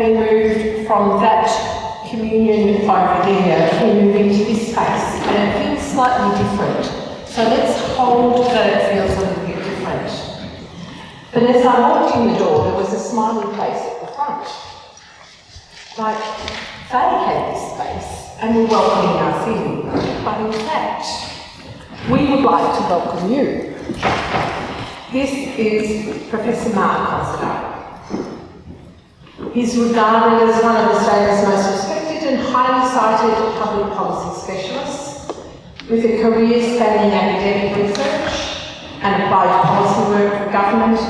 been moved from that communion over there, we move into this space, and it feels slightly different. So let's hold that it feels a little bit different. But as I walked in the door, there was a smiling face at the front. Like, they had this space and were welcoming us in. But in fact, we would like to welcome you. This is Professor Mark Considine. He's regarded as one of Australia's most respected and highly cited public policy specialists, with a career spanning academic research and applied policy work for government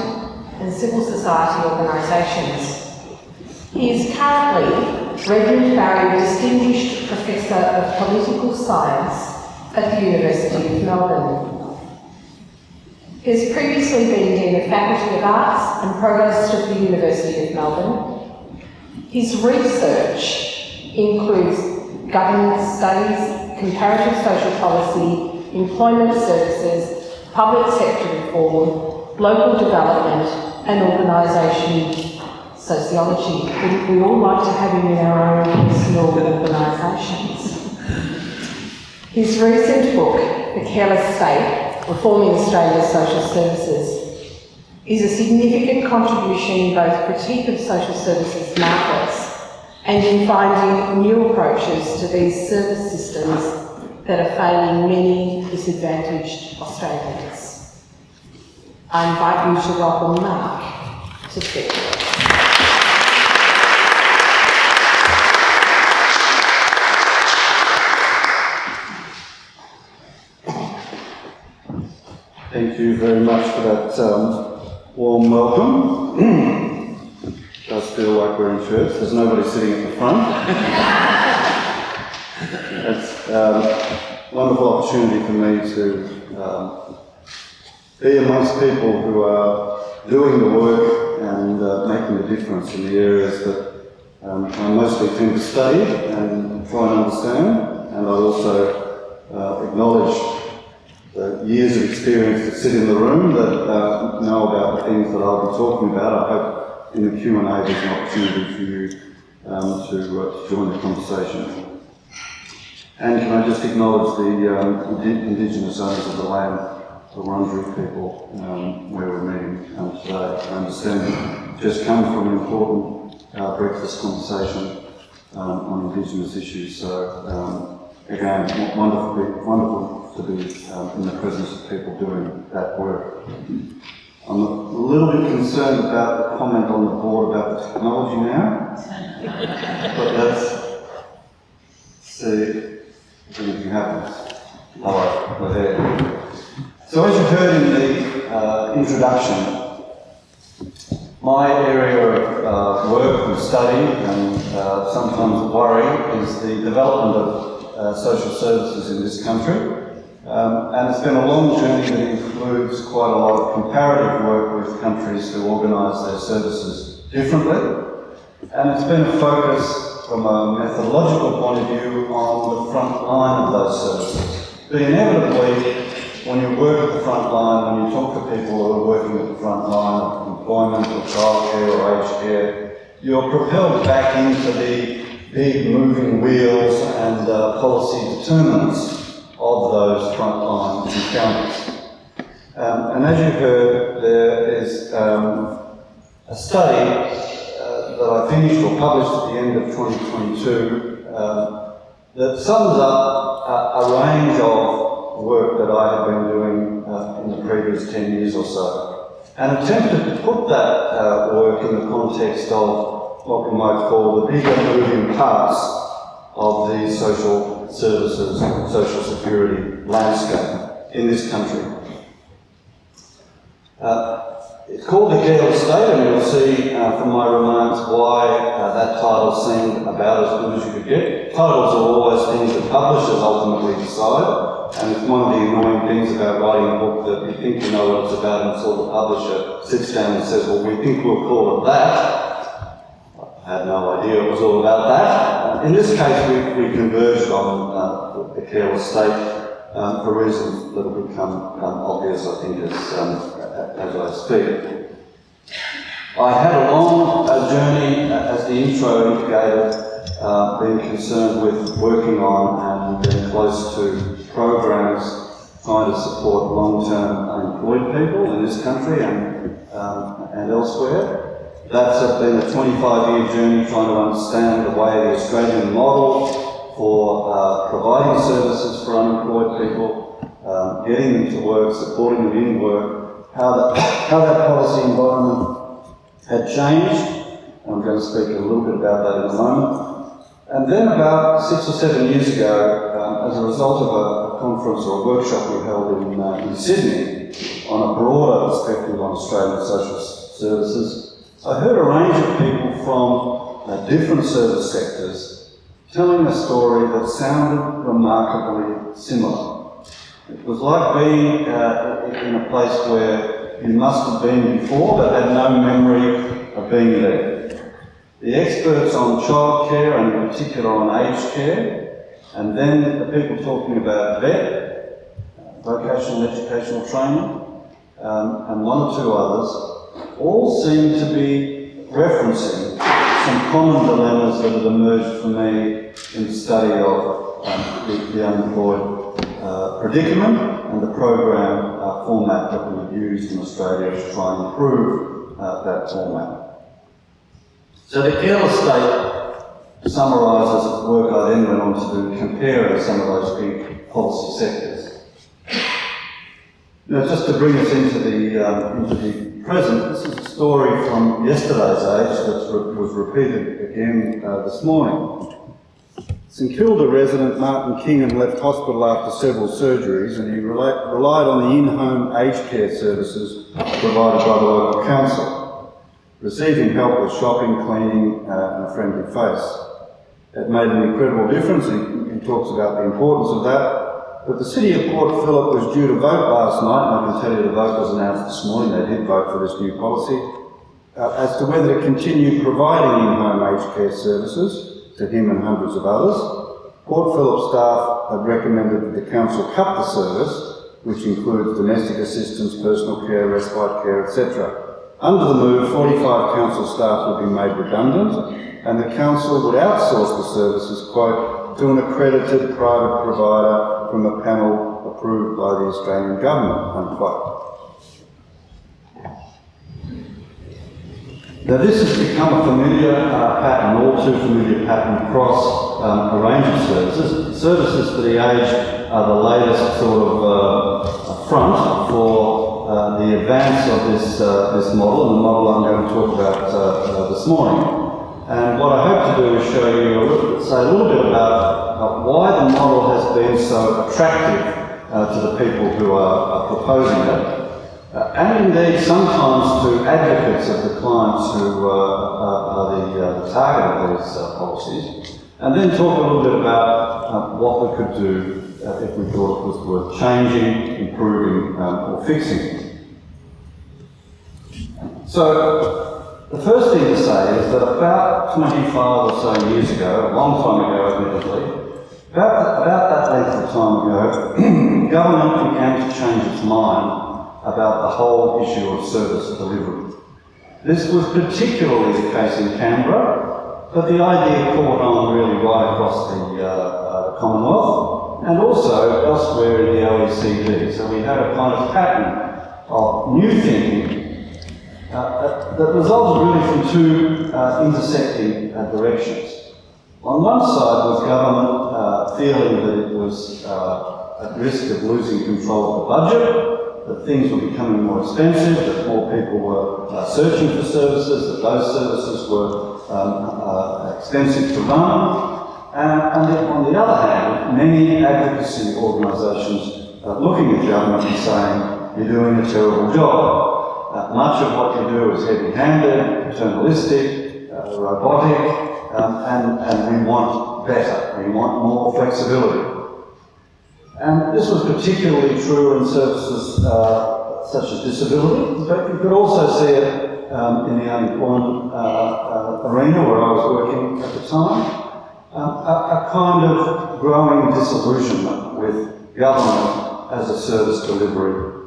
and civil society organisations. He is currently Reverend Barry Distinguished Professor of Political Science at the University of Melbourne. He has previously been Dean of Faculty of Arts and Provost of the University of Melbourne. His research includes governance studies, comparative social policy, employment services, public sector reform, local development and organisation sociology. We all like to have him in our own personal organisations. His recent book, The Careless State, Reforming Australia's Social Services, is a significant contribution in both critique of social services markets and in finding new approaches to these service systems that are failing many disadvantaged Australians. I invite you to welcome Mark to speak. Thank you very much for that warm welcome. It does feel like we're in church. There's nobody sitting at the front. It's a wonderful opportunity for me to be amongst people who are doing the work and making a difference in the areas that I mostly tend to study and try and understand, and I also acknowledge the years of experience that sit in the room that know about the things that I'll be talking about. I hope in the Q&A there's an opportunity for you to join the conversation. And can I just acknowledge the Indigenous owners of the land, the Wurundjeri people, where we're meeting today. I understand we've just come from an important breakfast conversation on Indigenous issues, so again, wonderful to be in the presence of people doing that work. I'm a little bit concerned about the comment on the board about the technology now, but let's see if anything happens. All right, we're there. So as you heard in the introduction, my area of work and study and sometimes worry is the development of social services in this country. And it's been a long journey that includes quite a lot of comparative work with countries who organise their services differently. And it's been a focus from a methodological point of view on the front line of those services. But inevitably, when you work at the front line, when you talk to people who are working at the front line of employment or childcare or aged care, you're propelled back into the big moving wheels and policy determinants of those frontline encounters. And as you heard, there is a study that I finished or published at the end of 2022 that sums up a range of work that I have been doing in the previous 10 years or so, and attempted to put that work in the context of what we might call the bigger moving parts of the social services, social security landscape in this country. It's called The Careless State, and you'll see from my remarks why that title seemed about as good as you could get. Titles are always things that publishers ultimately decide, and it's one of the annoying things about writing a book that you think you know what it's about until the publisher sits down and says, well, we think we'll call it that. I had no idea it was all about that. In this case, we converged on the careless state for reasons that will become obvious, I think, as I speak. I had a long journey, as the intro indicated, being concerned with working on and being close to programs trying to support long-term unemployed people in this country and elsewhere. That's been a 25-year journey trying to understand the way the Australian model for providing services for unemployed people, getting them to work, supporting them in work, how that policy environment had changed. I'm going to speak a little bit about that in a moment. And then about 6 or 7 years ago, as a result of a conference or a workshop we held in Sydney on a broader perspective on Australian social services, I heard a range of people from different service sectors telling a story that sounded remarkably similar. It was like being in a place where you must have been before but had no memory of being there. The experts on childcare and in particular on aged care, and then the people talking about VET, vocational educational training, and one or two others, all seem to be referencing some common dilemmas that had emerged for me in the study of the unemployed predicament and the program format that we've used in Australia to try and improve that format. So the careless state summarises the work I then went on to do comparing some of those big policy sectors. Now, just to bring us into the present, this is a story from yesterday's Age that was repeated again this morning. St Kilda resident Martin Kingham left hospital after several surgeries, and he relied on the in-home aged care services provided by the local council, receiving help with shopping, cleaning and a friendly face. It made an incredible difference, and he talks about the importance of that. But the City of Port Phillip was due to vote last night, and I can tell you the vote was announced this morning. They did vote for this new policy, as to whether to continue providing in-home aged care services to him and hundreds of others. Port Phillip staff had recommended that the council cut the service, which includes domestic assistance, personal care, respite care, etc. Under the move, 45 council staff would be made redundant, and the council would outsource the services, quote, to an accredited private provider from a panel approved by the Australian government, unquote. Now this has become a familiar pattern, all too familiar pattern across a range of services. Services for the aged are the latest sort of front for the advance of this model, and the model I'm going to talk about this morning. And what I hope to do is show you, say a little bit about why the model has been so attractive to the people who are proposing it. And indeed sometimes to advocates of the clients who are the target of these policies, and then talk a little bit about what we could do if we thought it was worth changing, improving or fixing. So the first thing to say is that about 25 or so years ago, a long time ago admittedly, about that length of time ago, government began to change its mind about the whole issue of service delivery. This was particularly the case in Canberra, but the idea caught on really right across the Commonwealth and also elsewhere in the OECD. So we had a kind of pattern of new thinking that resulted really from two intersecting directions. On one side was government feeling that it was at risk of losing control of the budget, that things were becoming more expensive, that more people were searching for services, that those services were expensive to run. And then on the other hand, many advocacy organisations looking at government and saying, you're doing a terrible job. Much of what you do is heavy-handed, paternalistic, robotic, and we want better, we want more flexibility. And this was particularly true in services such as disability, but you could also see it in the unemployment arena where I was working at the time. A kind of growing disillusionment with government as a service delivery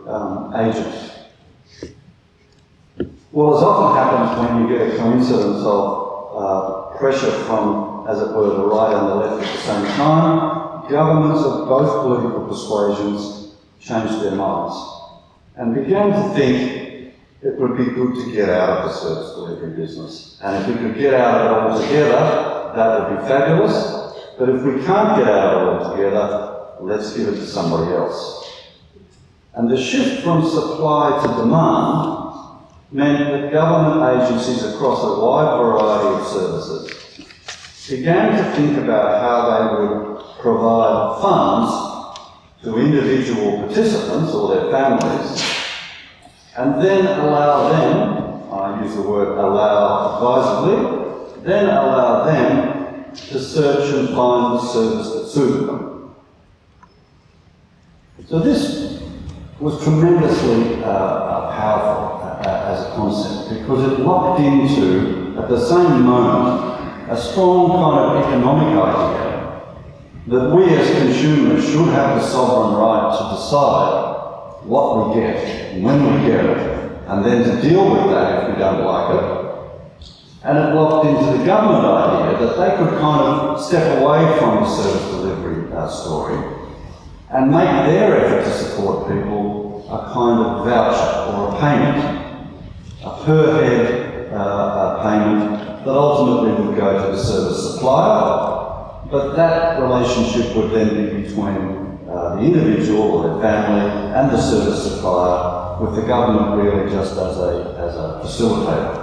agent. Well, as often happens when you get a coincidence of pressure from, as it were, the right and the left at the same time, governments of both political persuasions changed their minds and began to think it would be good to get out of the service delivery business. And if we could get out of it altogether, that would be fabulous. But if we can't get out of it altogether, let's give it to somebody else. And the shift from supply to demand meant that government agencies across a wide variety of services began to think about how they would provide funds to individual participants or their families, and then allow them, I use the word allow advisedly, then allow them to search and find the service that suited them. So this was tremendously powerful as a concept, because it locked into, at the same moment, a strong kind of economic idea that we as consumers should have the sovereign right to decide what we get and when we get it, and then to deal with that if we don't like it. And it locked into the government idea that they could kind of step away from the service delivery story and make their effort to support people a kind of voucher or a payment, a per head payment that ultimately would go to the service supplier, but that relationship would then be between the individual or their family and the service supplier, with the government really just as a facilitator.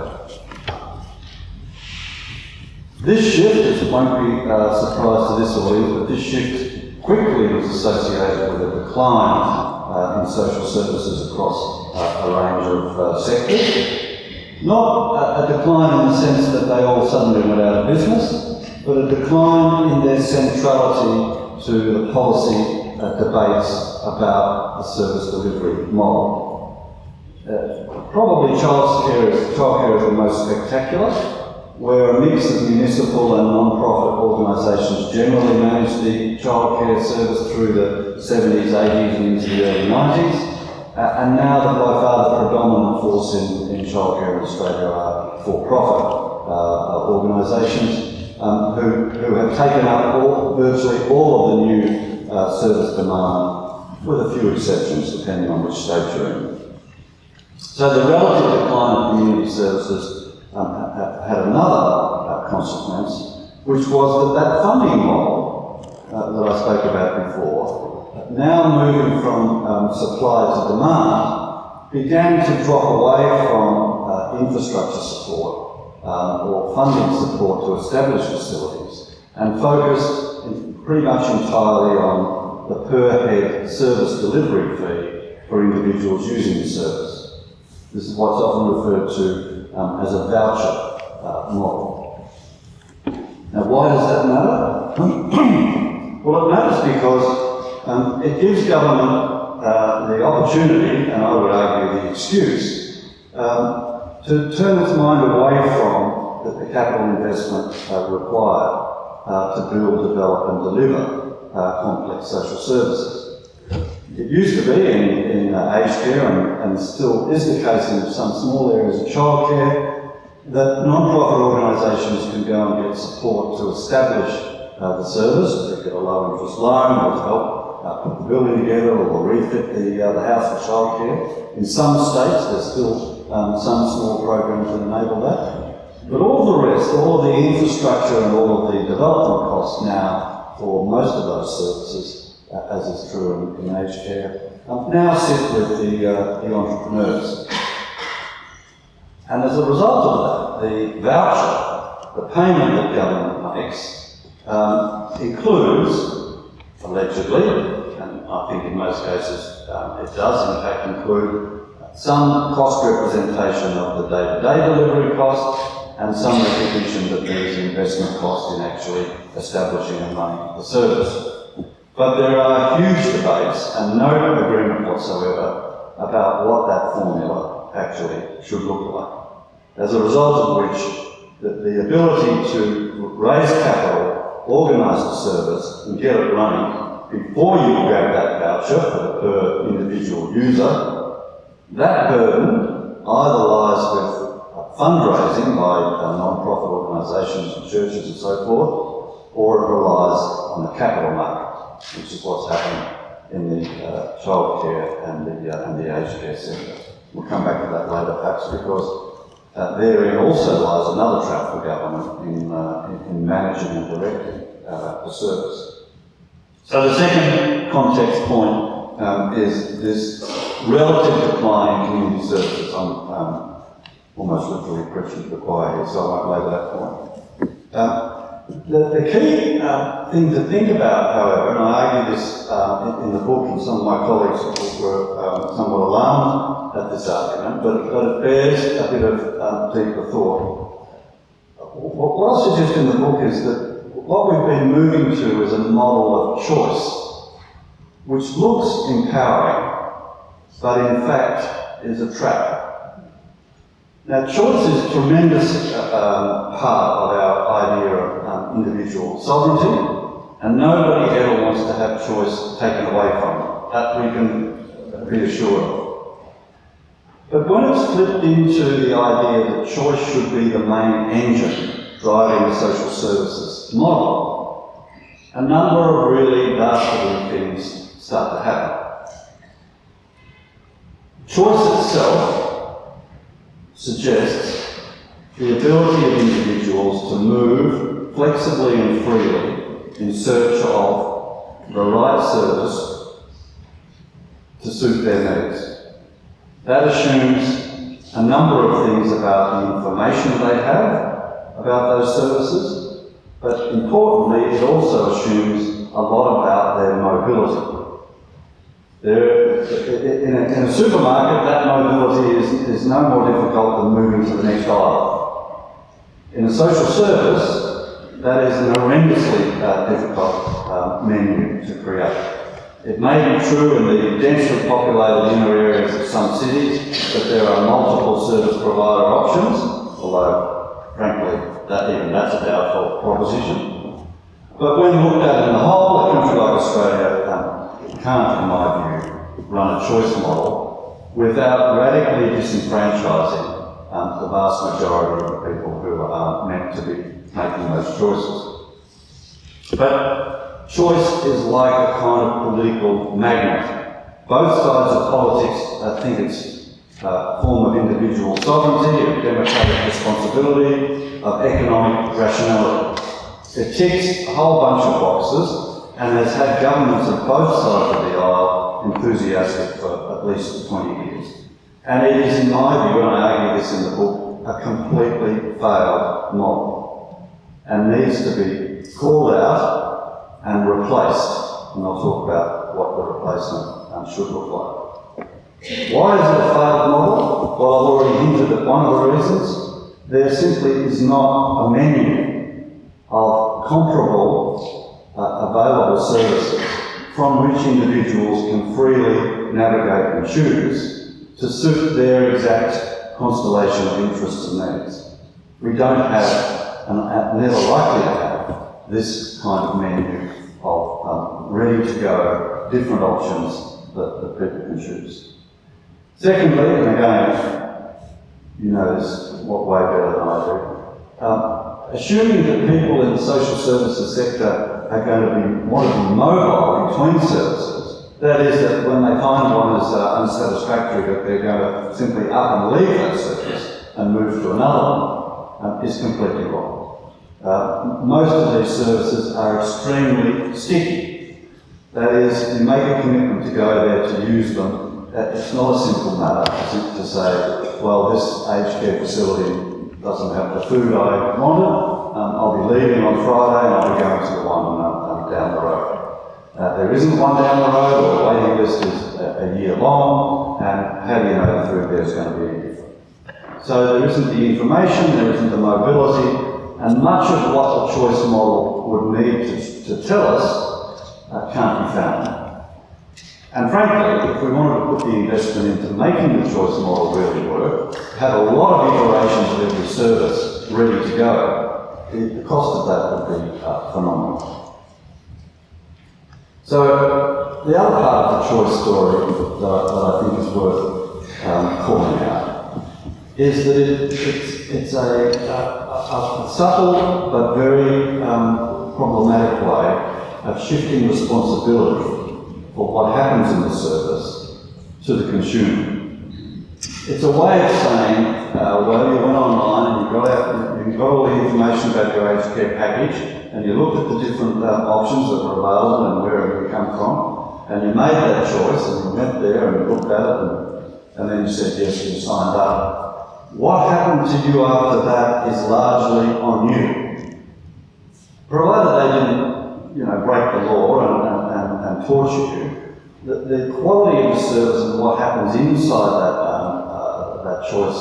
This shift, it won't be a surprise to this audience, but this shift quickly was associated with a decline in social services across a range of sectors. Not a decline in the sense that they all suddenly went out of business, but a decline in their centrality to the policy debates about the service delivery model. Probably childcare is the most spectacular, where a mix of municipal and non-profit organisations generally managed the childcare service through the 70s, 80s and into the early 90s. And now that by far the predominant force in childcare in Australia are for-profit organisations who have taken up virtually all of the new service demand, with a few exceptions depending on which state you're in. So the relative decline of community services had another consequence, which was that funding model that I spoke about before, now moving from supply to demand, began to drop away from infrastructure support or funding support to establish facilities, and focused pretty much entirely on the per head service delivery fee for individuals using the service. This is what's often referred to as a voucher model. Now, why does that matter? Well, it matters because it gives government the opportunity, and I would argue the excuse, to turn its mind away from the capital investment required to build, develop and deliver complex social services. It used to be in aged care, and still is the case in some small areas of childcare, that non-profit organisations can go and get support to establish the service. They get a low interest loan or to help put the building together or refit the house for childcare. In some states there's still some small programs that enable that. But all the rest, all of the infrastructure and all of the development costs now for most of those services, as is true in aged care, now sit with the entrepreneurs. And as a result of that, the voucher, the payment that government makes, includes, allegedly, and I think in most cases it does in fact include, some cost representation of the day-to-day delivery cost, and some recognition that there is investment cost in actually establishing and running the service. But there are huge debates and no agreement whatsoever about what that formula actually should look like. As a result of which, the ability to raise capital, organise the service and get it running before you grab that voucher for the per individual user, that burden either lies with fundraising by non-profit organisations and churches and so forth, or it relies on the capital market, which is what's happening in the childcare and the aged care sector. We'll come back to that later, perhaps, because therein also lies another trap for government in managing and directing the service. So the second context point is this relative decline in community services. I'm almost literally preaching to the choir here, so I won't labour that point. The key thing to think about, however, and I argue this in the book, and some of my colleagues were somewhat alarmed at this argument, but it bears a bit of deeper thought. What I suggest in the book is that what we've been moving to is a model of choice, which looks empowering, but in fact is a trap. Now, choice is a tremendous part of our idea of individual sovereignty, and nobody ever wants to have choice taken away from them. That we can be assured of. But when it's flipped into the idea that choice should be the main engine driving the social services model, a number of really dastardly things start to happen. Choice itself suggests the ability of individuals to move flexibly and freely in search of the right service to suit their needs. That assumes a number of things about the information they have about those services, but importantly, it also assumes a lot about their mobility. In a supermarket, that mobility is no more difficult than moving to the next aisle. In a social service, that is an horrendously difficult menu to create. It may be true in the densely populated inner areas of some cities that there are multiple service provider options, although, frankly, that's a doubtful proposition. But when looked at in the whole, a country like Australia can't, in my view, run a choice model without radically disenfranchising the vast majority of the people who are meant to be making those choices. But choice is like a kind of political magnet. Both sides of politics think it's a form of individual sovereignty, of democratic responsibility, of economic rationality. It ticks a whole bunch of boxes and has had governments of both sides of the aisle enthusiastic for at least 20 years. And it is, in my view, and I argue this in the book, a completely failed model and needs to be called out and replaced. And I'll talk about what the replacement should look like. Why is it a failed model? Well, I've already hinted at one of the reasons. There simply is not a menu of comparable available services from which individuals can freely navigate and choose to suit their exact constellation of interests and needs. We don't have, and never likely to have, this kind of menu of ready-to-go, different options that people can choose. Secondly, and again, you know this way better than I do, assuming that people in the social services sector are going to want to be mobile between services, that is, that when they find one is unsatisfactory, that they're going to simply up and leave that service and move to another one, is completely wrong. Most of these services are extremely sticky. That is, you make a commitment to go there to use them. It's not a simple matter to say, well, this aged care facility doesn't have the food I wanted, I'll be leaving on Friday and I'll be going to the one down the road. There isn't one down the road, or the waiting list is a year long, and how do you know the food there is going to be any different? So there isn't the information, there isn't the mobility, and much of what the choice model would need to tell us can't be found. And frankly, if we wanted to put the investment into making the choice model really work, have a lot of iterations of every service ready to go, the cost of that would be phenomenal. So the other part of the choice story that I think is worth calling out is that it's a subtle but very problematic way of shifting responsibility for what happens in the service to the consumer. It's a way of saying, well, you went online and you got all the information about your aged care package, and you looked at the different options that were available and where you come from, and you made that choice, and you went there and you looked at it, and then you said yes, and you signed up. What happened to you after that is largely on you. Provided they didn't, break the law and torture you, the quality of the service and what happens inside that choice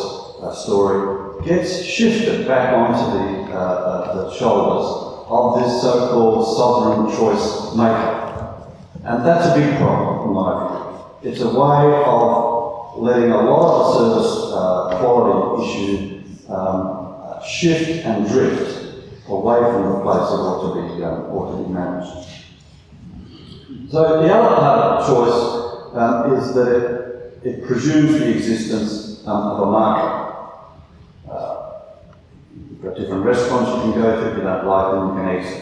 story gets shifted back onto the shoulders of this so-called sovereign choice maker. And that's a big problem, in my view. It's a way of letting a lot of the service quality issue shift and drift away from the place it ought to be managed. So the other part of the choice is that it presumes the existence of a market. You've got different restaurants you can go to. If you don't like them, you can exit.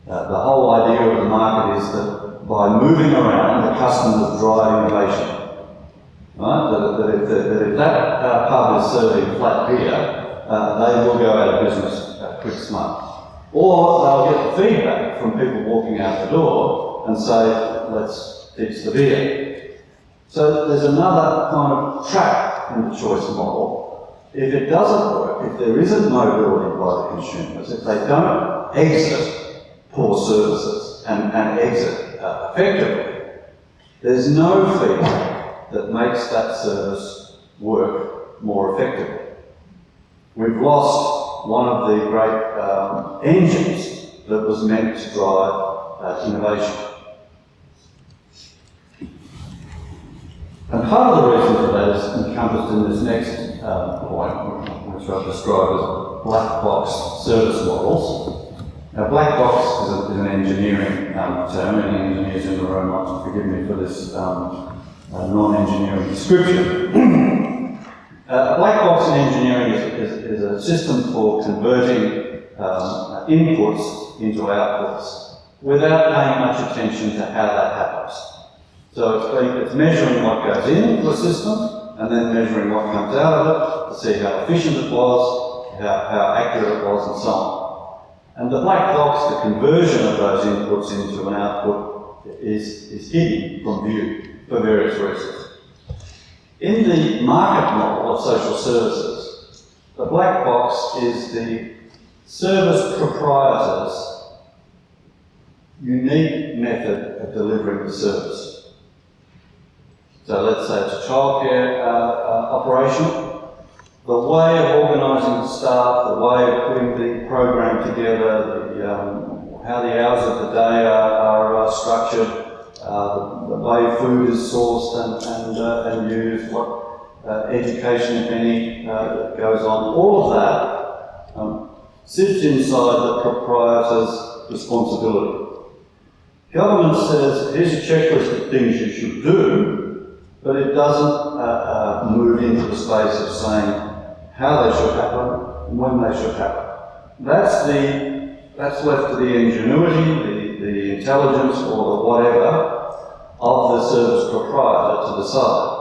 The whole idea of the market is that by moving around, the customers drive innovation. Right? That if that pub is serving flat beer, they will go out of business quick smart. Or they'll get the feedback from people walking out the door and say, let's fix the beer. So there's another kind of trap in the choice model. If it doesn't work, if there isn't mobility by the consumers, if they don't exit poor services and exit effectively, there's no feedback that makes that service work more effectively. We've lost one of the great engines that was meant to drive innovation. And part of the reason for that is encompassed in this next point, which I've described as black box service models. Now, black box is an engineering term. Any engineers in the room might forgive me for this non-engineering description. A black box in engineering is a system for converting inputs into outputs without paying much attention to how that happens. So it's measuring what goes into a system and then measuring what comes out of it to see how efficient it was, how accurate it was, and so on. And the black box, the conversion of those inputs into an output, is hidden from view for various reasons. In the market model of social services, the black box is the service proprietor's unique method of delivering the service. So let's say it's a childcare operation. The way of organising the staff, the way of putting the program together, how the hours of the day are structured, the way food is sourced and used, what education, if any, goes on, all of that sits inside the proprietor's responsibility. Government says, here's a checklist of things you should do, but it doesn't move into the space of saying how they should happen and when they should happen. That's left to the ingenuity, the intelligence, or the whatever of the service proprietor to decide.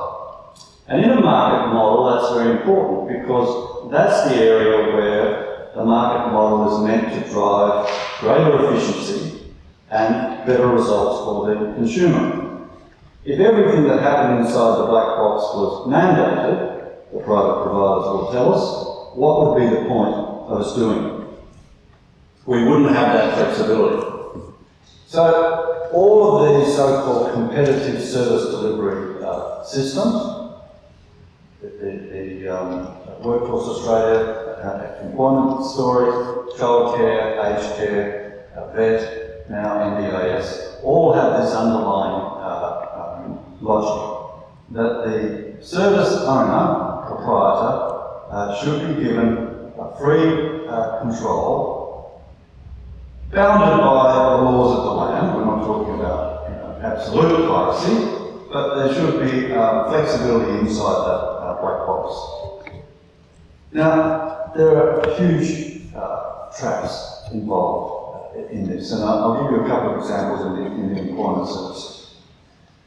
And in a market model, that's very important because that's the area where the market model is meant to drive greater efficiency and better results for the consumer. If everything that happened inside the black box was mandated, the private providers will tell us, what would be the point of us doing it? We wouldn't have that flexibility. So all of these so-called competitive service delivery systems, the Workforce Australia employment story, childcare, aged care, vet, now NDIS, all have this underlying logic that the service owner, proprietor, should be given free control, bounded by the laws of the land. We're not talking about absolute privacy, but there should be flexibility inside that black box. Now, there are huge traps involved in this, and I'll give you a couple of examples in the employment services.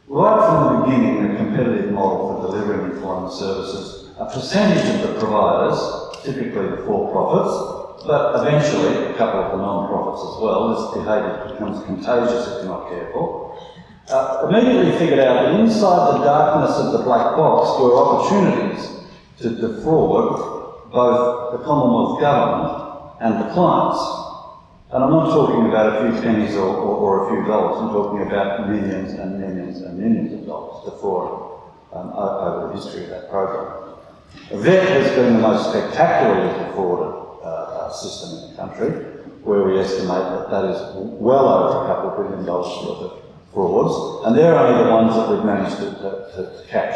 Right from the beginning, in a competitive model for delivering employment services, a percentage of the providers, typically the for-profits, but eventually a couple of the non-profits as well, this behaviour becomes contagious if you're not careful, immediately figured out that inside the darkness of the black box were opportunities to defraud both the Commonwealth Government and the clients. And I'm not talking about a few pennies or a few dollars, I'm talking about millions and millions and millions of dollars defrauded over the history of that program. VET has been the most spectacularly defrauded system in the country, where we estimate that is well over a couple of $1 billion worth of frauds, and they're only the ones that we've managed to catch.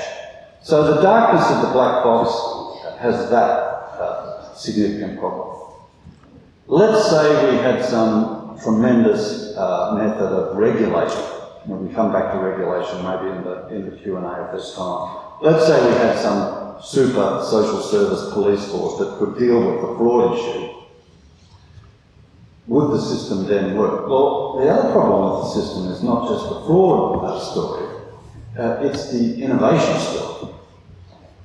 So the darkness of the black box has that significant problem. Let's say we had some tremendous method of regulation. When we come back to regulation, maybe in the Q&A at this time. Let's say we had some super social service police force that could deal with the fraud issue. Would the system then work? Well, the other problem with the system is not just the fraud story, it's the innovation story.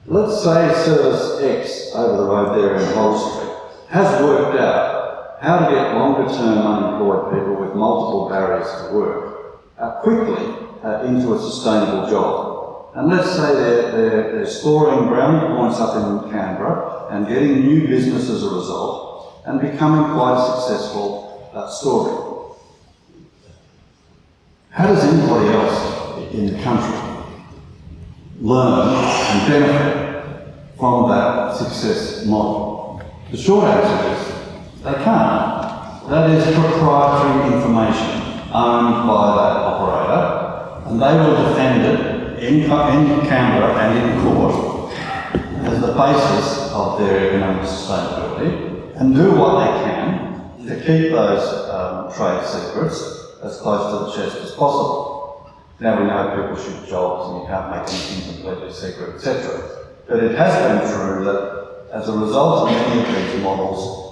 Let's say Service X over the road there in Hull Street has worked out how to get longer-term unemployed people with multiple barriers to work quickly into a sustainable job. And let's say they're scoring brownie points up in Canberra and getting new business as a result and becoming quite a successful story. How does anybody else in the country learn and benefit from that success model? The short answer is they can't. That is proprietary information owned by that operator, and they will defend it in Canberra and in court as the basis of their economic sustainability, and do what they can to keep those trade secrets as close to the chest as possible. Now we know people shoot jobs and you can't make anything completely secret, etc. But it has been true that as a result of many of these models,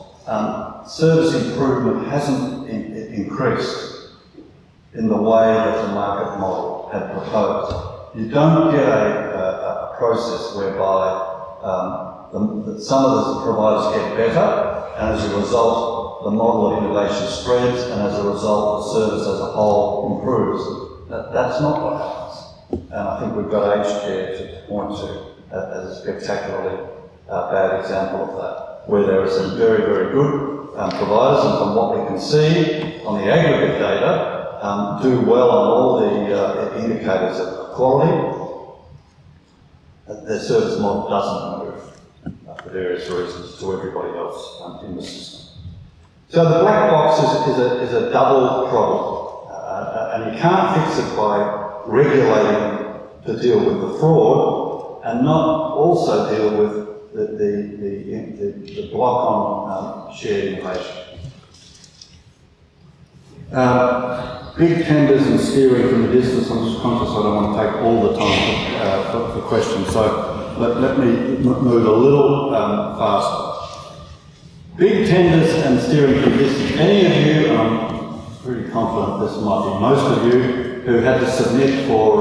service improvement hasn't increased in the way that the market model had proposed. You don't get a process whereby some of the providers get better, and as a result the model of innovation spreads, and as a result the service as a whole improves. That's not what happens. And I think we've got aged care to point to as a spectacularly bad example of that, where there are some very, very good providers, and from what we can see on the aggregate data, do well on all the indicators of quality. Their service model doesn't move for various reasons to everybody else in the system. So the black box is a double problem, and you can't fix it by regulating to deal with the fraud and not also deal with the block on shared innovation. Big tenders and steering from a distance. I'm just conscious I don't want to take all the time for questions, so let me move a little faster. Big tenders and steering from a distance. Any of you, I'm pretty confident this might be most of you, who had to submit for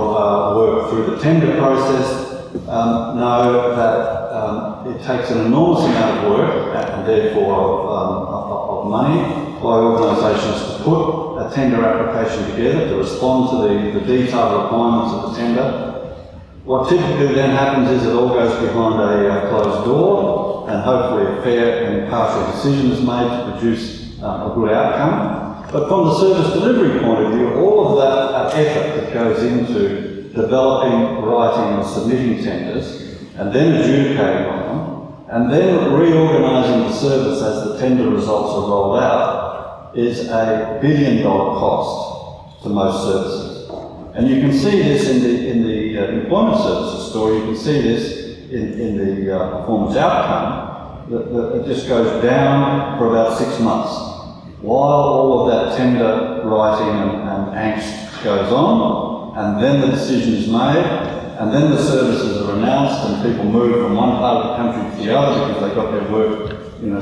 work through the tender process know that it takes an enormous amount of work and therefore of money by organisations to put a tender application together to respond to the detailed requirements of the tender. What typically then happens is it all goes behind a closed door, and hopefully a fair and impartial decision is made to produce a good outcome. But from the service delivery point of view, all of that effort that goes into developing, writing and submitting tenders, and then adjudicating on them, and then reorganising the service as the tender results are rolled out, is a $1 billion cost to most services. And you can see this in the employment services story. You can see this in the performance outcome, that it just goes down for about 6 months. While all of that tender writing and angst goes on, and then the decision is made, and then the services are announced, and people move from one part of the country to the other because they got their work,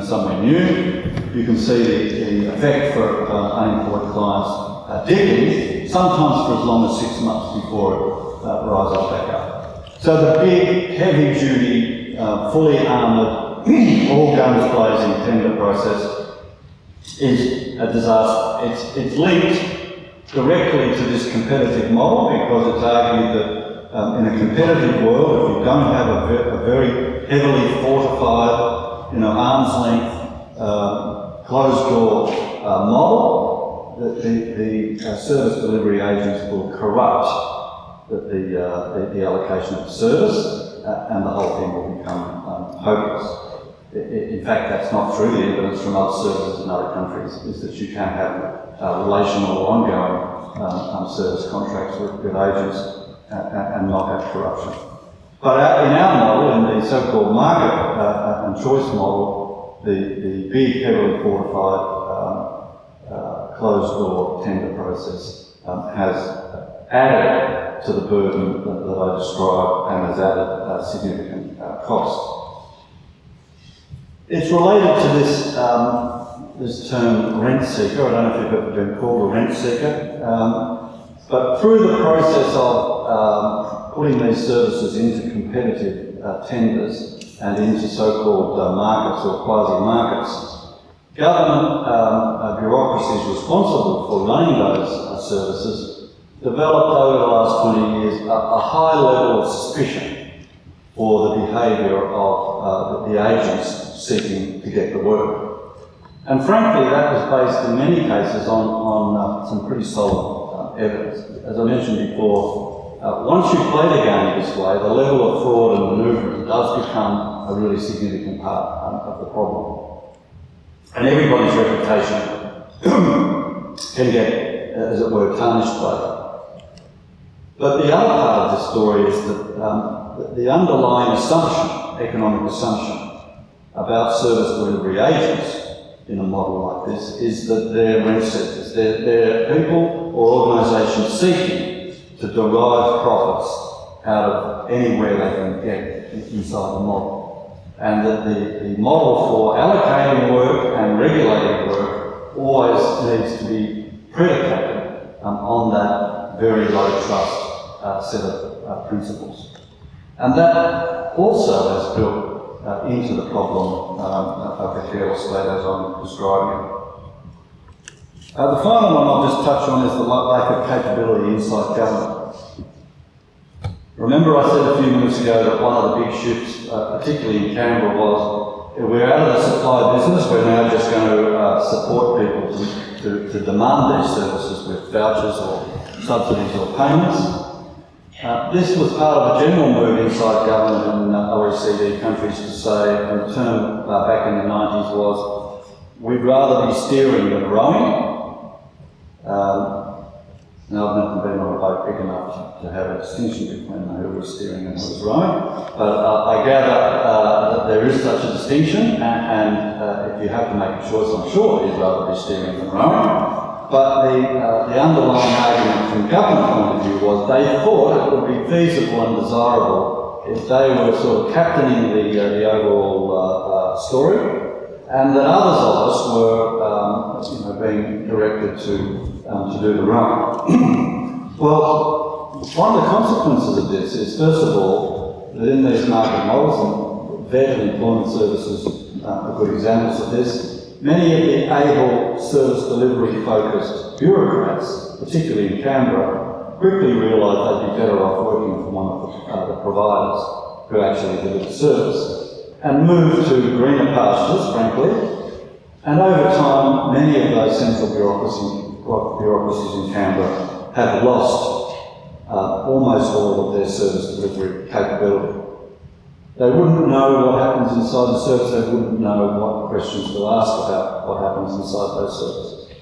somewhere new. You can see the effect for unemployed clients dipping, sometimes for as long as 6 months before it rises back up. So the big, heavy-duty, fully armoured, all guns blazing tender process is a disaster. It's linked directly to this competitive model because it's argued that in a competitive world, if you don't have a very heavily fortified, arm's length, closed door model, the service delivery agents will corrupt the allocation of service, and the whole thing will become hopeless. In fact, that's not true. The evidence from other services in other countries is that you can have relational or ongoing service contracts with agents and not have corruption. But in our model, in the so-called market and choice model, the big, heavily fortified closed-door tender process has added to the burden that I described and has added significant cost. It's related to this term rent seeker. I don't know if you've ever been called a rent seeker, but through the process of putting these services into competitive tenders and into so-called markets or quasi-markets, government bureaucracies responsible for running those services developed over the last 20 years a high level of suspicion for the behaviour of the agents seeking to get the work. And frankly, that was based in many cases on some pretty solid evidence. As I mentioned before, once you play the game this way, the level of fraud and manoeuvring does become a really significant part of the problem. And everybody's reputation can get, as it were, tarnished by that. But the other part of the story is that the underlying assumption, economic assumption, about service delivery agents in a model like this is that they're rent seekers. They're people or organisations seeking to derive profits out of anywhere they can get inside the model. And that the model for allocating work and regulating work always needs to be predicated on that very low trust set of principles. And that also has built into the problem of the careless state as I'm describing it. The final one I'll just touch on is the lack of capability inside government. Remember I said a few minutes ago that one of the big shifts, particularly in Canberra, was we're out of the supply business, we're now just going to support people to demand these services with vouchers or subsidies or payments. This was part of a general move inside government in OECD countries to say, and the term back in the 90s was, we'd rather be steering than rowing. Now I've never been on a boat big enough to have a distinction between who was steering and who was rowing, but I gather that there is such a distinction, and if you have to make a choice, I'm sure you'd rather be steering than rowing. But the underlying argument from government point of view was they thought it would be feasible and desirable if they were sort of captaining the overall story, and that others of us were being directed to do the rowing. Well, one of the consequences of this is, first of all, that in these market models, and vet and employment services are good examples of this, many of the able service delivery focused bureaucrats, particularly in Canberra, quickly realised they'd be better off working for one of the providers who actually deliver the service, and moved to greener pastures, frankly. And over time, many of those central bureaucracies in Canberra have lost almost all of their service delivery capability. They wouldn't know what happens inside the service, they wouldn't know what questions to ask about what happens inside those services.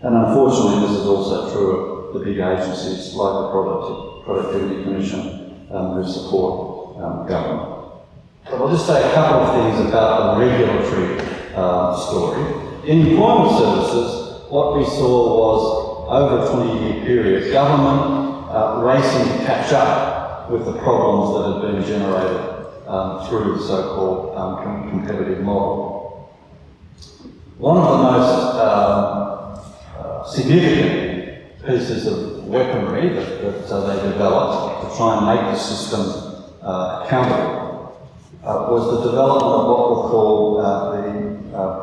And unfortunately, this is also true of the big agencies like the Productivity Commission who support government. But I'll just say a couple of things about the regulatory story. In employment services, what we saw was, over a 20-year period, government racing to catch up with the problems that had been generated through the so-called competitive model. One of the most significant pieces of weaponry that they developed to try and make the system accountable was the development of what we'll call the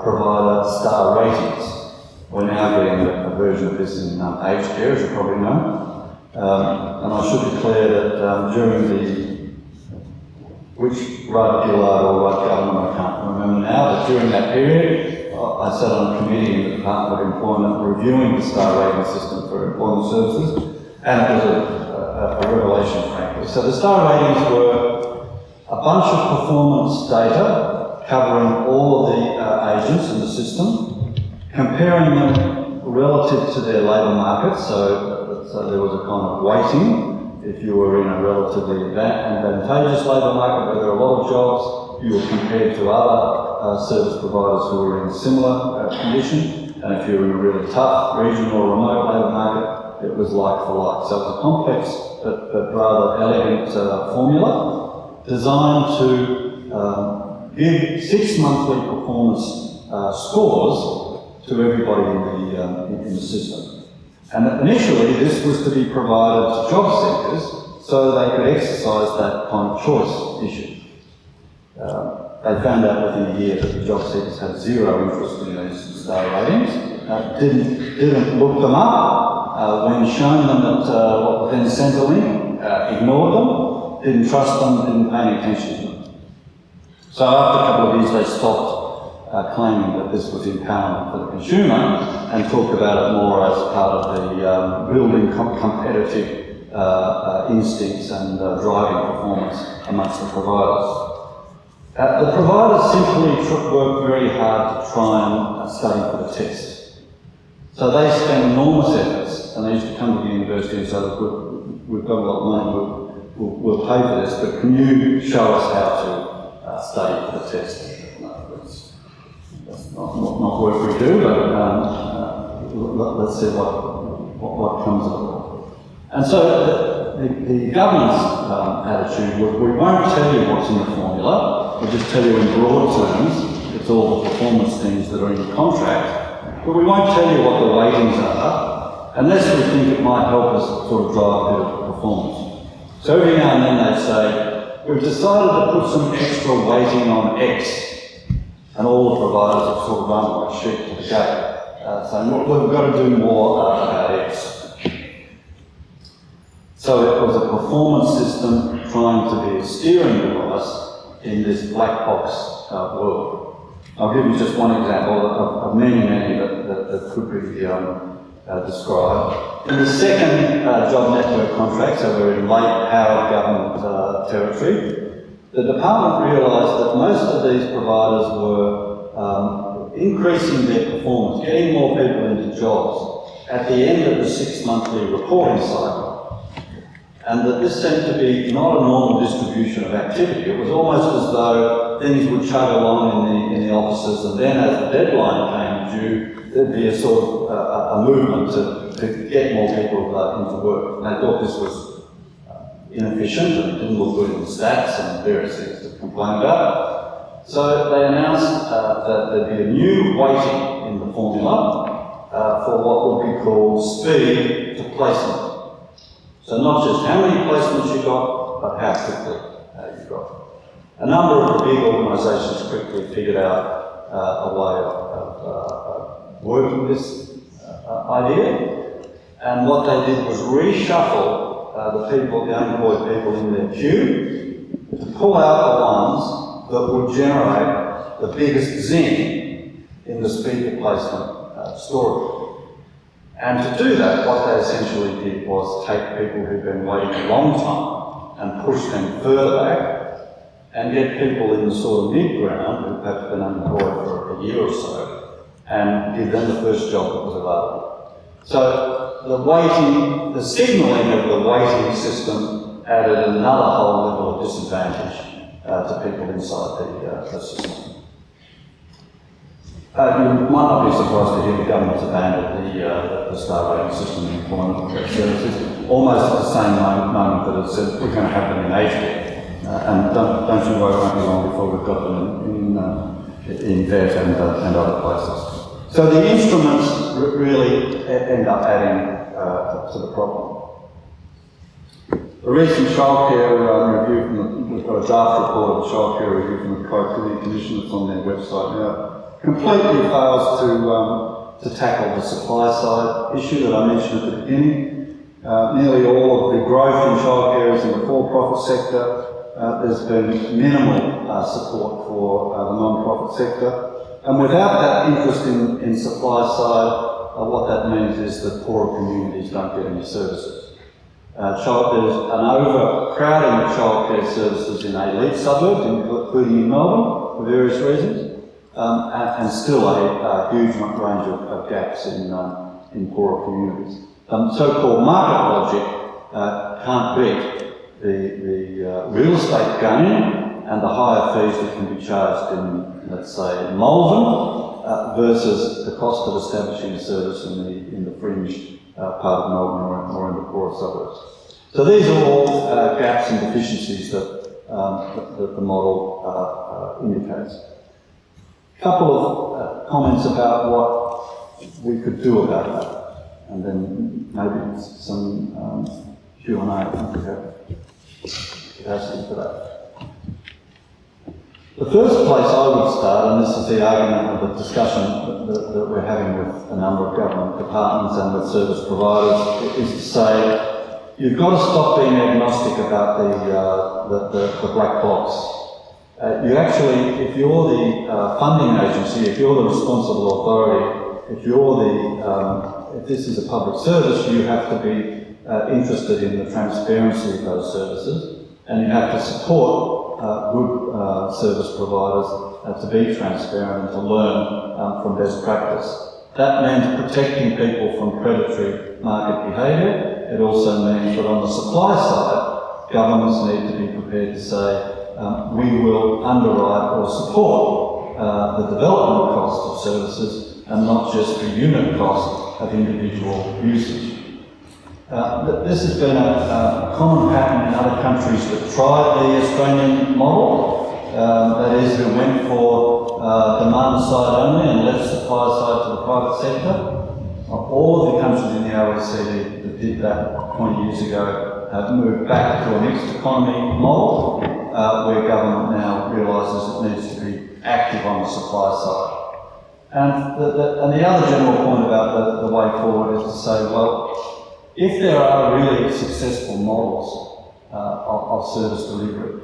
provider star ratings. We're now getting a version of this in aged care, as you probably know. And I should declare that during which Rudd Gillard or Rudd government, I can't remember now, but during that period, I sat on a committee in the Department of Employment reviewing the star rating system for employment services, and it was a revelation, frankly. So the star ratings were a bunch of performance data covering all of the agents in the system, comparing them relative to their labour market, so there was a kind of weighting. If you were in a relatively advantageous labour market where there are a lot of jobs, you were compared to other service providers who were in a similar condition, and if you were in a really tough regional or remote labour market, it was like for like. So it was a complex but rather elegant formula designed to give 6 monthly performance scores to everybody in the system. And initially this was to be provided to job seekers so they could exercise that kind of choice issue. They found out within a year that the job seekers had zero interest in these star ratings, didn't look them up, when shown them at what was then Centrelink, ignored them, didn't trust them, didn't pay any attention to them. So after a couple of years they stopped claiming that this was empowerment for the consumer and talked about it more as part of the building competitive instincts and driving performance amongst the providers. The providers simply worked very hard to try and study for the test. So they spent enormous efforts, and they used to come to the university and say, look, we've got a lot of money, we'll pay for this, but can you show us how to study for the test? No, that's not work we do, but let's see what comes of it. And so the government's attitude was, we won't tell you what's in the formula, we'll just tell you in broad terms, it's all the performance things that are in the contract, but we won't tell you what the weightings are, unless we think it might help us sort of drive a bit of performance. So every now and then they'd say, we've decided to put some extra weighting on X, and all the providers have sort of run like sheep to the gate, saying, well, we've got to do more about X. So it was a performance system trying to be a steering device in this black box world. I'll give you just one example of many that could be described. In the second job network contract, so we're in late Howard government territory, the department realised that most of these providers were increasing their performance, getting more people into jobs at the end of the 6 monthly reporting cycle. And that this seemed to be not a normal distribution of activity. It was almost as though things would chug along in the offices, and then as the deadline came due, there'd be a sort of a movement to get more people into work. And they thought this was inefficient and didn't look good in the stats and various things to complain about. So they announced that there'd be a new weighting in the formula for what would be called speed to placement. So not just how many placements you got, but how quickly you got. A number of the big organisations quickly figured out a way of working this idea, and what they did was reshuffle the unemployed people in their queue to pull out the ones that would generate the biggest zing in the speed to placement story. And to do that, what they essentially did was take people who'd been waiting a long time and push them further back, and get people in the sort of mid-ground who've perhaps been unemployed for a year or so, and give them the first job that was available. So the signalling of the weighting system added another whole level of disadvantage to people inside the system. You might not be surprised to hear the government's abandoned the star rating system in employment services, almost at the same moment that it said we're going to have them in aged care. And don't you worry, it won't be long before we've got them in vet and other places. So the instruments really end up adding to the problem. The recent childcare review we've got a draft report of the childcare review from the Productivity Commission that's on their website now, completely fails to tackle the supply side issue that I mentioned at the beginning. Nearly all of the growth in childcare is in the for-profit sector. There's been minimal support for the non-profit sector. And without that interest in supply side, what that means is that poorer communities don't get any services. There's an overcrowding of childcare services in elite suburbs, including in Melbourne, for various reasons, and still a huge range of gaps in poorer communities. So-called market logic can't beat the real estate gain and the higher fees that can be charged in, let's say, Malvern versus the cost of establishing a service in the fringe part of Melbourne or in the poorer suburbs. So these are all gaps and deficiencies that the model indicates. A couple of comments about what we could do about that, and then maybe some Q&A. I think we have capacity for that. The first place I would start, and this is the argument of the discussion that we're having with a number of government departments and with service providers, is to say you've got to stop being agnostic about the black box. You actually, if you're the funding agency, if you're the responsible authority, if this is a public service, you have to be interested in the transparency of those services, and you have to support good service providers to be transparent and to learn from best practice. That means protecting people from predatory market behaviour. It also means that on the supply side, governments need to be prepared to say, we will underwrite or support the development cost of services and not just the unit cost of individual usage. This has been a common pattern in other countries that tried the Australian model, that is, who went for demand side only and left supply side to the private sector. All of the countries in the OECD that did that 20 years ago have moved back to a mixed economy model, where government now realises it needs to be active on the supply side. And the other general point about the way forward is to say, well, if there are really successful models of service delivery,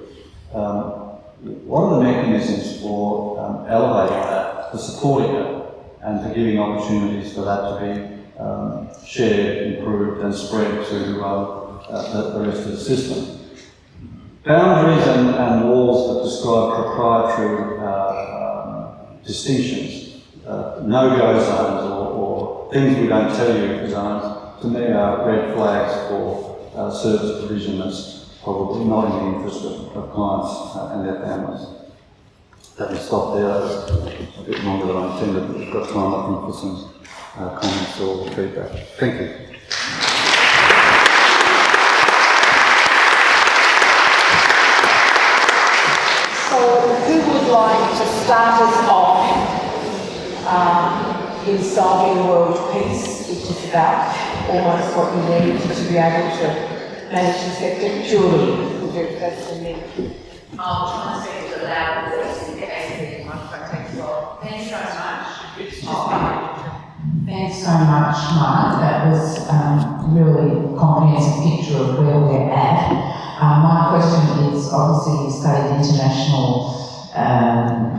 what are the mechanisms for elevating that, for supporting it, and for giving opportunities for that to be shared, improved and spread to the rest of the system? Boundaries and walls that describe proprietary distinctions, no-go zones or things we don't tell you zones, to me are red flags for service provision that's probably not in the interest of clients and their families. Let me stop there. That's a bit longer than I intended, but we've got time, I think, for some comments or feedback. Thank you. So who would like to start us off in solving world peace, which is about almost what you need to be able to manage the sector? Julie, we'll do first and then. I'll try and speak to the loud voice in case the microphone takes well. Thanks so much. Thanks so much, Mark. That was really comprehensive picture of where we're at. My question is, obviously you studied international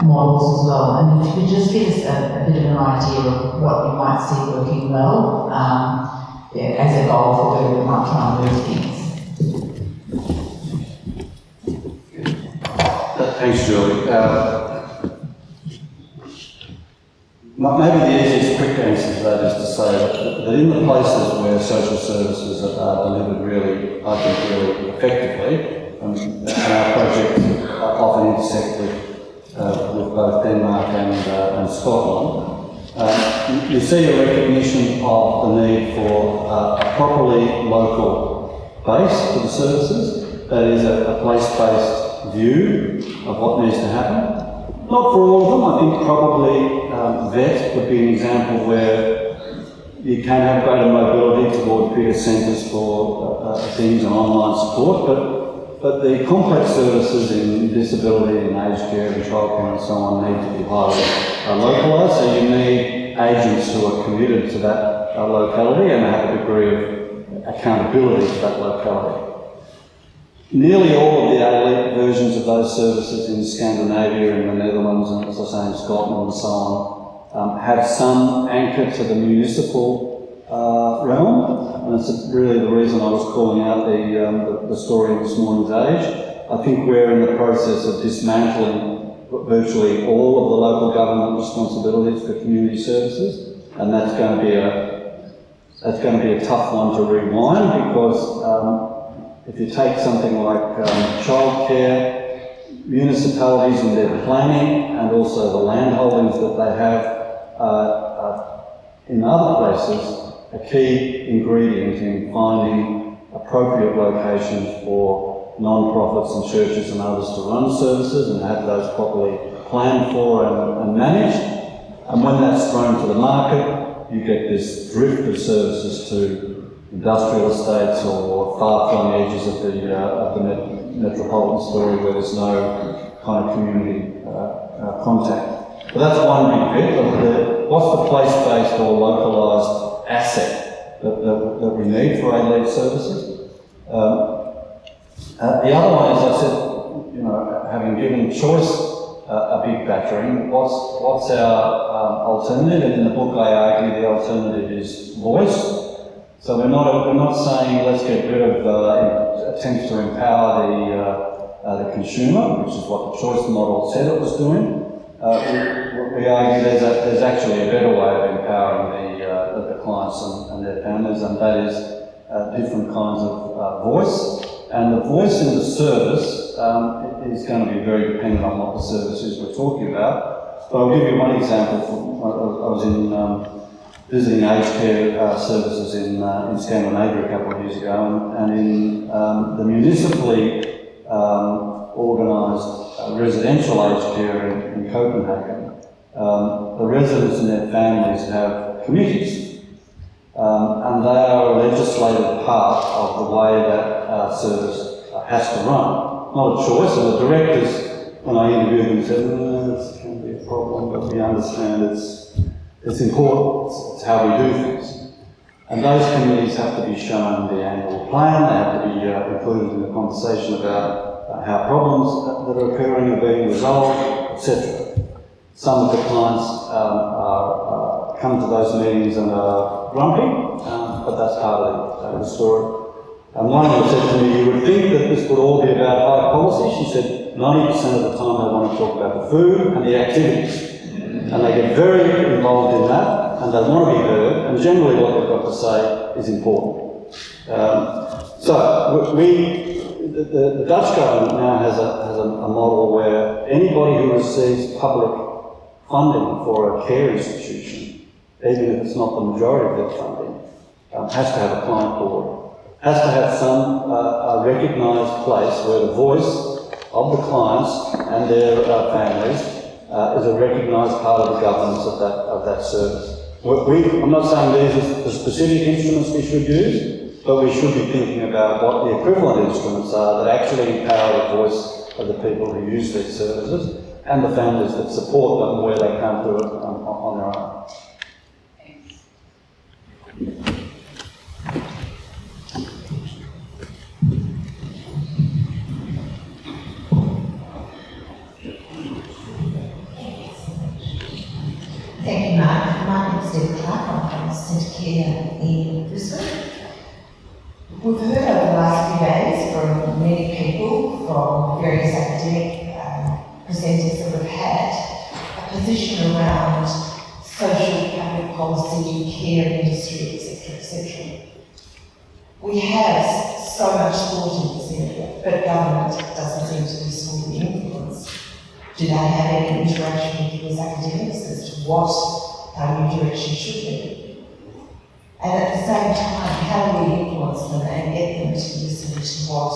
models as well, and if you could just give us a bit of an idea of what you might see working well as a goal for where we might try and move things. Thanks, Julie. Maybe the easiest quick answer to that is to say that in the places where social services are delivered really, I think, really effectively, and our projects often intersect with both Denmark and Scotland, you see a recognition of the need for a properly local base for the services. That is a place-based view of what needs to happen. Not for all of them. I think probably VET would be an example where you can have greater mobility toward bigger centres for things and online support, but the complex services in disability and aged care and childcare and so on need to be highly localised, so you need agents who are committed to that locality and have a degree of accountability for that locality. Nearly all of the elite versions of those services in Scandinavia and the Netherlands and, as I say, in Scotland and so on, have some anchor to the municipal realm, and it's really the reason I was calling out the story of this morning's Age. I think we're in the process of dismantling virtually all of the local government responsibilities for community services, and that's going to be a tough one to rewind, because if you take something like childcare, municipalities and their planning, and also the land holdings that they have in other places, a key ingredient in finding appropriate locations for non-profits and churches and others to run services and have those properly planned for and managed. And when that's thrown to the market, you get this drift of services to industrial estates or far-flung edges of the metropolitan story where there's no kind of community contact. But that's one big bit. But what's the place-based or localised asset that we need for elite services? The other one, as I said, having given choice a big battering, what's our alternative? And in the book I argue the alternative is voice. So we're not saying let's get rid of attempts to empower the consumer, which is what the choice model said it was doing. We argue there's actually a better way of empowering the clients and their families, and that is different kinds of voice. And the voice in the service is going to be very dependent on what the service is we're talking about. But I'll give you one example. I was in visiting aged care services in Scandinavia a couple of years ago, and in the municipally organised residential aged care in Copenhagen, the residents and their families have committees, and they are a legislated part of the way that service has to run. Not a choice, and the directors, when I interviewed them, said, this can be a problem, but we understand it's important, it's how we do things. And those committees have to be shown the annual plan, they have to be included in the conversation about how problems that are occurring are being resolved, etc. Some of the clients come to those meetings and are grumpy, but that's part of the story. And one of them said to me, you would think that this would all be about high policy. She said 90% of the time they want to talk about the food and the activities. And they get very involved in that, and they want to be heard, and generally what they've got to say is important. So the Dutch government now has a model where anybody who receives public funding for a care institution, even if it's not the majority of their funding, has to have a client board, has to have some recognised place where the voice of the clients and their families is a recognised part of the governance of that service. I'm not saying these are the specific instruments we should use, but we should be thinking about what the equivalent instruments are that actually empower the voice of the people who use these services and the families that support them where they can't do it on their own. Thank you, Mark. Mark Considine I'm from Centre Care in Brisbane. We've heard over the last few days from many people, from various academic presenters that we've had, a position around social public policy, care industry, etc., etc. We have so much thought in this area, but government doesn't seem to be fully influenced. Do they have any interaction with you as academics as to what our new direction should be? And at the same time, how do we influence them and get them to listen to what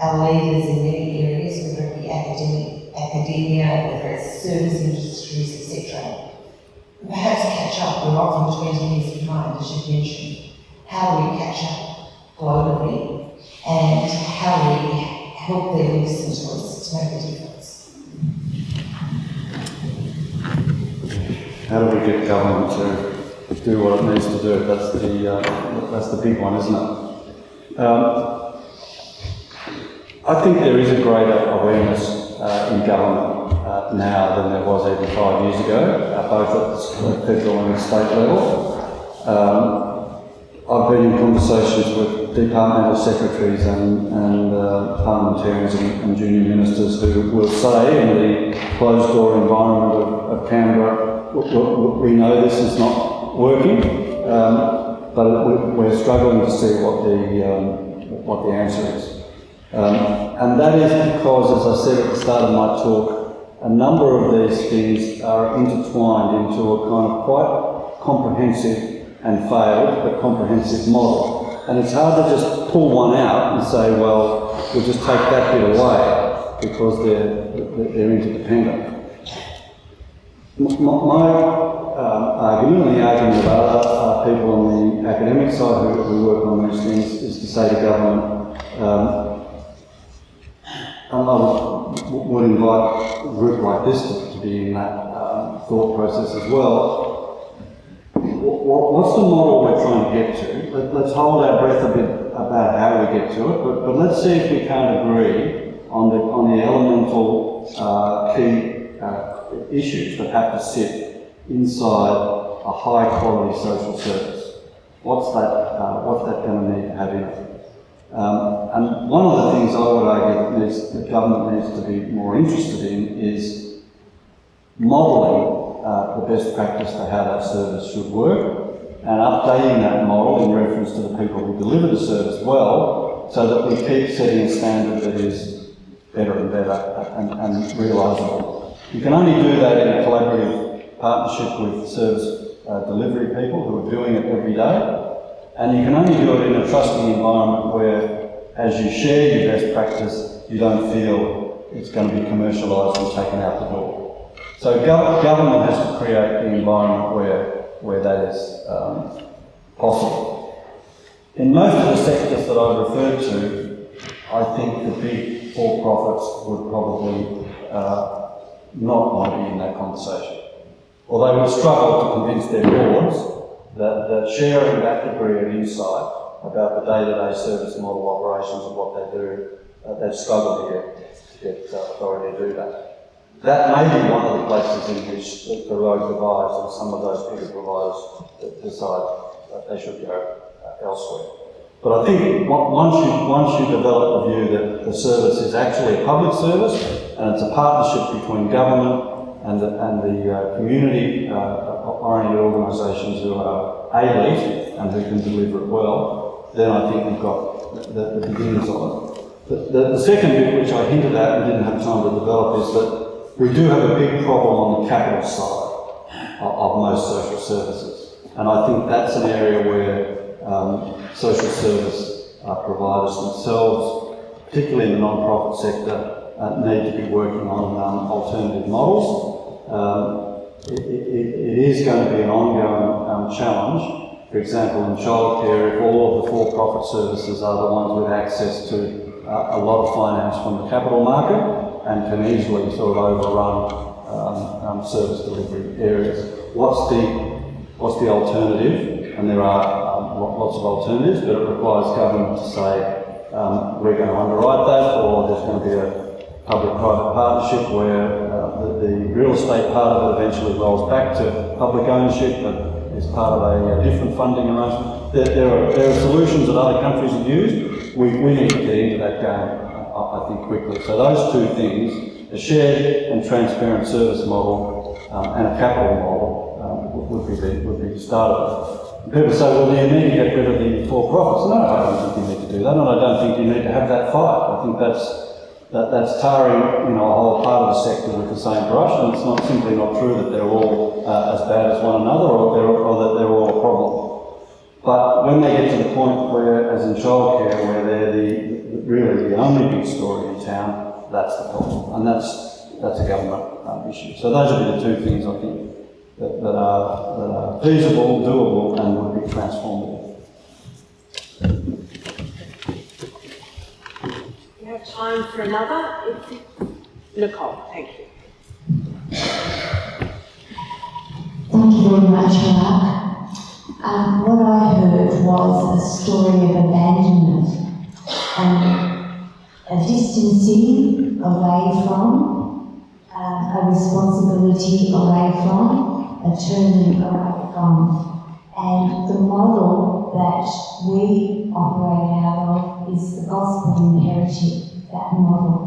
our leaders in many areas, whether it be academia, whether it's service industries, etc., perhaps catch up? We're often 20 years behind, as you mentioned. How do we catch up globally, and how do we help them listen to us to make a difference? How do we get government to do what it needs to do? That's the big one, isn't it? I think there is a greater awareness in government now than there was even 5 years ago, both at the federal and state level. I've been in conversations with departmental secretaries and parliamentarians and junior ministers who will say in the closed-door environment of Canberra, we know this is not working, but we're struggling to see what the answer is. And that is because, as I said at the start of my talk, a number of these things are intertwined into a kind of quite comprehensive and failed but comprehensive model. And it's hard to just pull one out and say, well, we'll just take that bit away because they're interdependent. My argument, and the argument of other people on the academic side who work on these things, is to say to government, and I would invite a group like this to be in that thought process as well. What's the model we're trying to get to? Let's hold our breath a bit about how we get to it, but let's see if we can't agree on the elemental key issues that have to sit inside a high quality social service. What's that going to need to have in it? And one of the things I would argue that government needs to be more interested in is modelling the best practice for how that service should work, and updating that model in reference to the people who deliver the service well, so that we keep setting a standard that is better and better and realisable. You can only do that in a collaborative partnership with service delivery people who are doing it every day, and you can only do it in a trusting environment where, as you share your best practice, you don't feel it's going to be commercialised and taken out the door. So government has to create the environment where that is possible. In most of the sectors that I've referred to, I think the big for-profits would probably not want to be in that conversation. Or they would struggle to convince their boards that sharing that degree of insight about the day-to-day service model operations of what they do, they'd struggle to get authority to do that. That may be one of the places in which the road divides, and some of those bigger providers decide that they should go elsewhere. But I think once you develop the view that the service is actually a public service, and it's a partnership between government and the community-oriented organisations who are elite and who can deliver it well, then I think we've got the beginnings of it. The second bit, which I hinted at and didn't have time to develop, is that we do have a big problem on the capital side of most social services. And I think that's an area where social service providers themselves, particularly in the non-profit sector, need to be working on alternative models. It is going to be an ongoing challenge. For example, in childcare, if all of the for-profit services are the ones with access to a lot of finance from the capital market and can easily sort of overrun service delivery areas, what's the alternative? And there are lots of alternatives, but it requires government to say we're going to underwrite that, or there's going to be a public-private partnership where the real estate part of it eventually rolls back to public ownership, but is part of a different funding arrangement. There are solutions that other countries have used. We need to get into that game, I think, quickly. So those two things, a shared and transparent service model and a capital model would be the start of it. People say, well, do you need to get rid of the for-profits? No, I don't think you need to do that, and I don't think you need to have that fight. I think that's tarring, you know, a whole part of the sector with the same brush, and it's not simply not true that they're all as bad as one another, or that they're all a problem. But when they get to the point where, as in childcare, where they're really the only big story in town, that's the problem, and that's a government issue. So those would be the two things I think that are feasible, doable, and would be transformative. We have time for another. Nicole, thank you. Thank you very much, Mark. What I heard was a story of abandonment and a distancing away from, a responsibility away from, a turning away from. And the model that we operate out of is the gospel inherited, that model.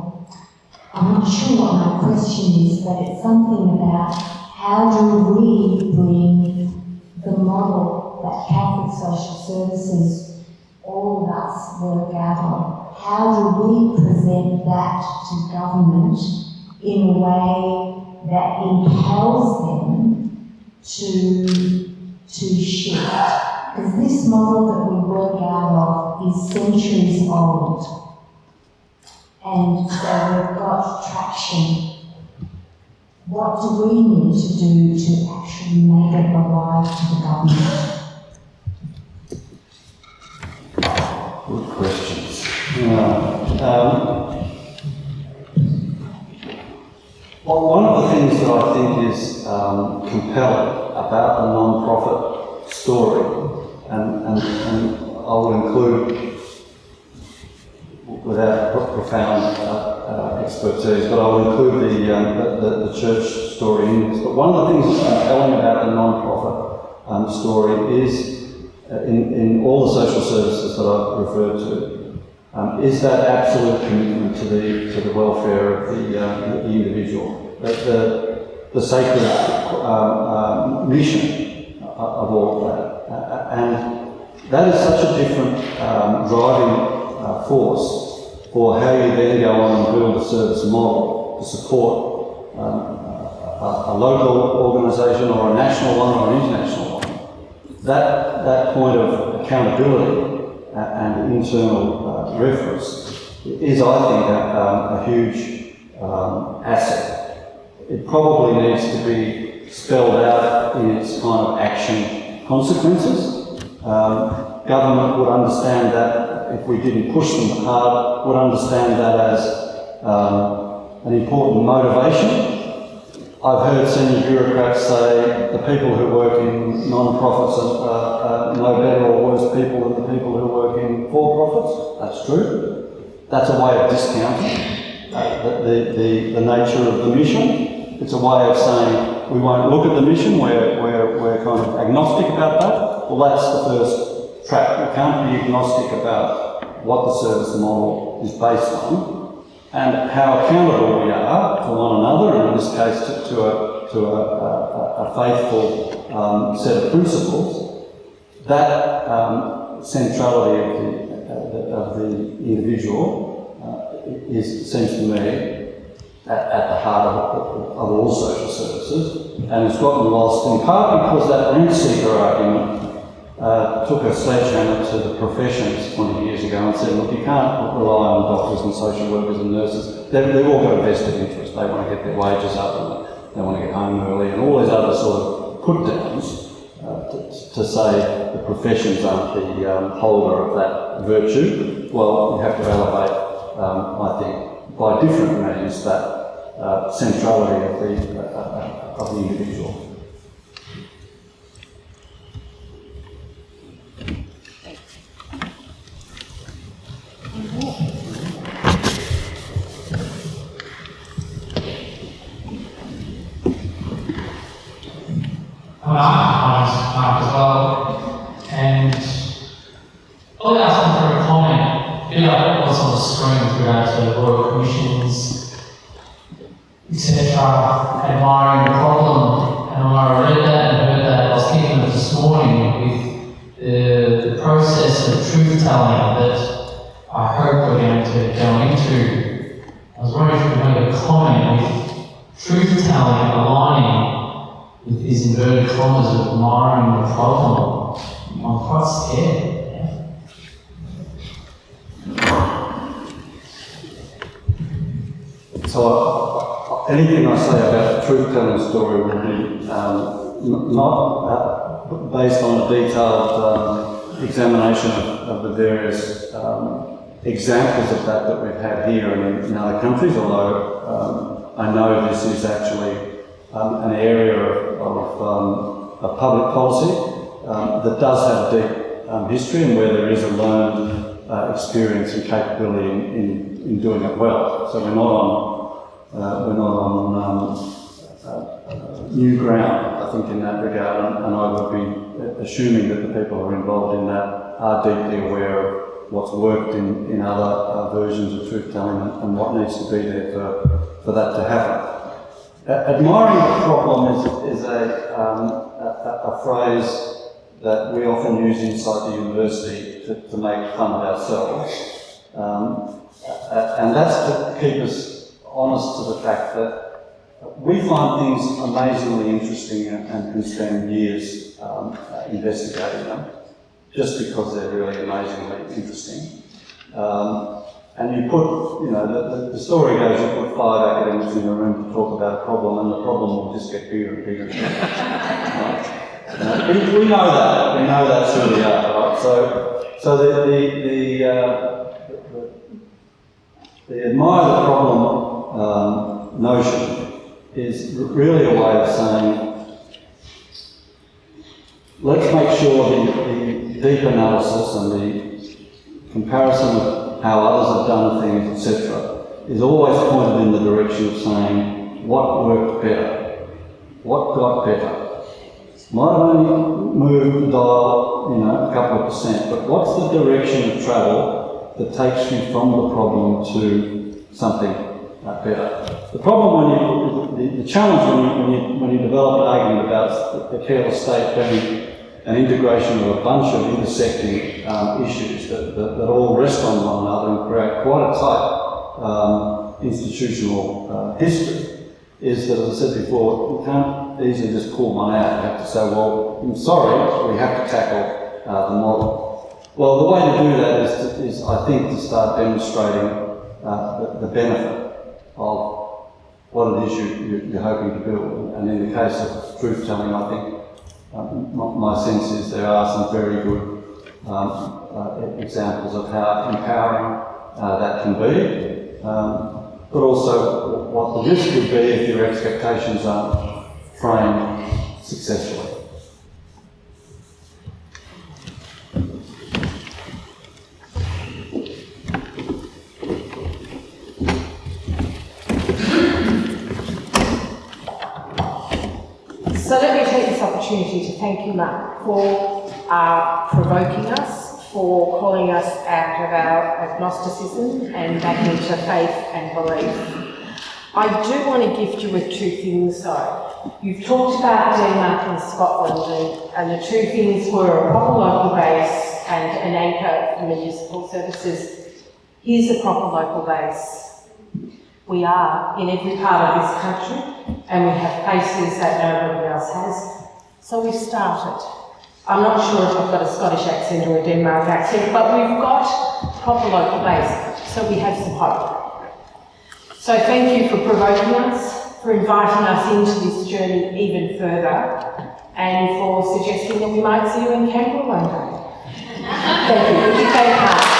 I'm not sure what my question is, but it's something about how do we bring the model that Catholic social services, all of us work out of, how do we present that to government in a way that impels them to shift? Because this model that we work out of is centuries old. And so we've got traction. What do we need to do to actually make it alive to the government? Good questions. Well, one of the things that I think is compelling about the non-profit story, and I will include, without profound expertise, but I will include the church story in this. But one of the things that's compelling about the non-profit story is, in all the social services that I've referred to, is that absolute commitment to the welfare of the individual, the sacred mission of all of that, and that is such a different driving force for how you then go on and build a service model to support a local organisation or a national one or an international one. That point of accountability and internal reference is, I think, a huge asset. It probably needs to be spelled out in its kind of action consequences. Government would understand that if we didn't push them hard, would understand that as an important motivation. I've heard senior bureaucrats say the people who work in non-profits are no better or worse people than the people who work in for-profits. That's true. That's a way of discounting the nature of the mission. It's a way of saying we won't look at the mission, we're kind of agnostic about that. Well, that's the first trap. You can't be agnostic about what the service model is based on, and how accountable we are to one another, and in this case to a faithful set of principles. That centrality of the individual seems to me at the heart of all social services, and it's gotten lost in part because that rent seeker argument took a sledgehammer to the professions 20 years ago and said, look, you can't rely on doctors and social workers and nurses. They've all got a vested interest. They want to get their wages up and they want to get home early and all these other sort of put-downs to say the professions aren't the holder of that virtue. Well, you have to elevate, I think, by different means that centrality of the individual. Mark as well, and I'll ask them for a comment. You know, what's on the screen with regard to royal commissions, etc., admiring the problem. And when I read that and heard that, I was thinking of this morning with the process of truth telling that I hope we're going to go into. I one is admiring the problem. I'm quite scared. So anything I say about the truth-telling story will be not based on a detailed examination of the various examples of that we've had here and in other countries, although I know this is actually an area of public policy that does have deep history and where there is a learned experience and capability in doing it well. So we're not on new ground, I think, in that regard, and I would be assuming that the people who are involved in that are deeply aware of what's worked in other versions of truth-telling and what needs to be there for that to happen. Admiring the problem is a phrase that we often use inside the university to make fun of ourselves, and that's to keep us honest to the fact that we find things amazingly interesting and can spend years investigating them, just because they're really amazingly interesting. And you put, the story goes, you put 5 academics in a room to talk about a problem, and the problem will just get bigger and bigger and bigger. Right? We know that. We know that's who we are, right? So the admire the problem notion is really a way of saying, let's make sure the deep analysis and the comparison of how others have done things, etc., is always pointed in the direction of saying what worked better, what got better. Might have only moved the dial, a couple of percent, but what's the direction of travel that takes you from the problem to something better? The problem the challenge when you develop an argument about the careless state being an integration of a bunch of intersecting issues that all rest on one another and create quite a tight institutional history, is that, as I said before, you can't easily just pull one out. You have to say, well, I'm sorry, we have to tackle the model. Well, the way to do that is I think, to start demonstrating the benefit of what it is you're hoping to build. And in the case of truth-telling, I think my sense is there are some very good examples of how empowering that can be, but also what the risk would be if your expectations aren't framed successfully. So let me take this opportunity to thank you, Mark, for provoking us, for calling us out of our agnosticism and back into faith and belief. I do want to gift you with 2 things though. You've talked about Denmark and Scotland, and the 2 things were a proper local base and an anchor for municipal services. Here's a proper local base. We are in every part of this country, and we have places that nobody else has. So we've started. I'm not sure if I've got a Scottish accent or a Denmark accent, but we've got proper local base, so we have some hope. So thank you for provoking us, for inviting us into this journey even further, and for suggesting that we might see you in Canberra one day. Thank you. Would you thank Mark?